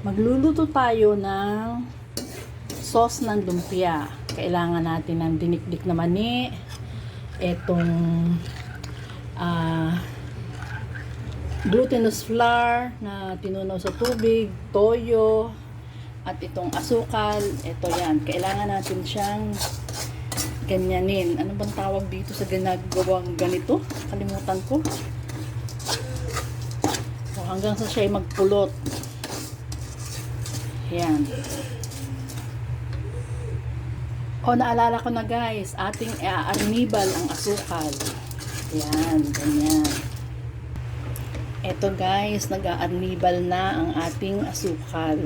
Magluluto tayo ng sauce ng lumpia. Kailangan natin ng dinikdik na mani, etong glutinous flour na tinunaw sa tubig, toyo, at itong asukal. Ito yan. Kailangan natin siyang ganyanin. Ano bang tawag dito sa ginagawang ganito? Kalimutan ko. So, hanggang sa siya ay magpulot. Yan. O, naalala ko na guys, ating i-arnibal ang asukal. Yan, ganyan. Ito guys, nag-aarnibal na ang ating asukal.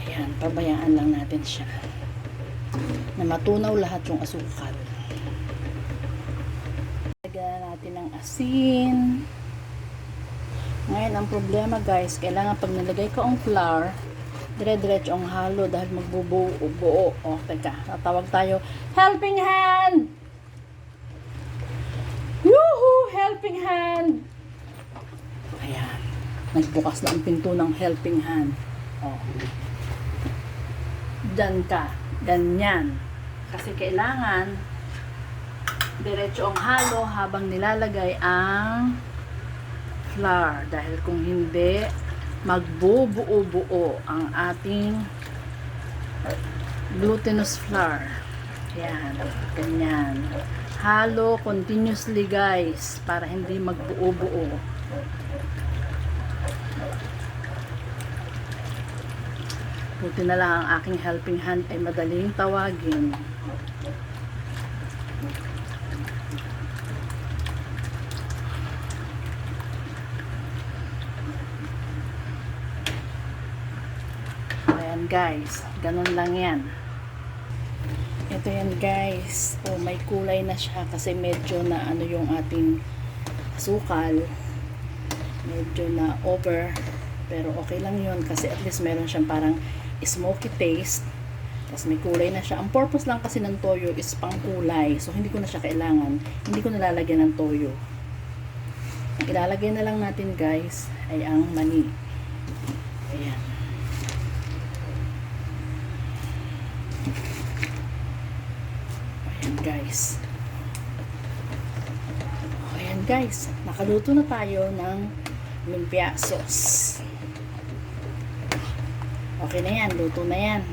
Ayan, pabayaan lang natin siya. Na matunaw lahat yung asukal. Lagyan natin ng asin. Ngayon, ang problema guys, kailangan pag nalagay ko ang flour, dire-diretso ang halo dahil magbubuo. O, teka, tatawag tayo. Helping hand! Woohoo! Helping hand! Ayan. Nagbukas na ang pinto ng helping hand. O. Diyan ka. Ganyan. Kasi kailangan diretso ang halo habang nilalagay ang flour. Dahil kung hindi, magbubuo-buo ang ating glutinous flour. Yan, ganyan. Halo continuously guys, para hindi magbuo-buo. Buti na lang ang aking helping hand ay madaling tawagin. Guys, ganun lang yan. Ito yan guys. Oh, may kulay na siya kasi medyo na ano yung ating asukal. Medyo na over. Pero okay lang yun kasi at least meron siyang parang smoky taste. Tapos may kulay na siya. Ang purpose lang kasi ng toyo is pang kulay. So hindi ko na siya kailangan. Hindi ko nalalagyan ng toyo. Ang ilalagay na lang natin guys ay ang mani. Ayan. Guys. Ayan guys, nakaluto na tayo ng lumpia sauce. Okay na yan, luto na yan.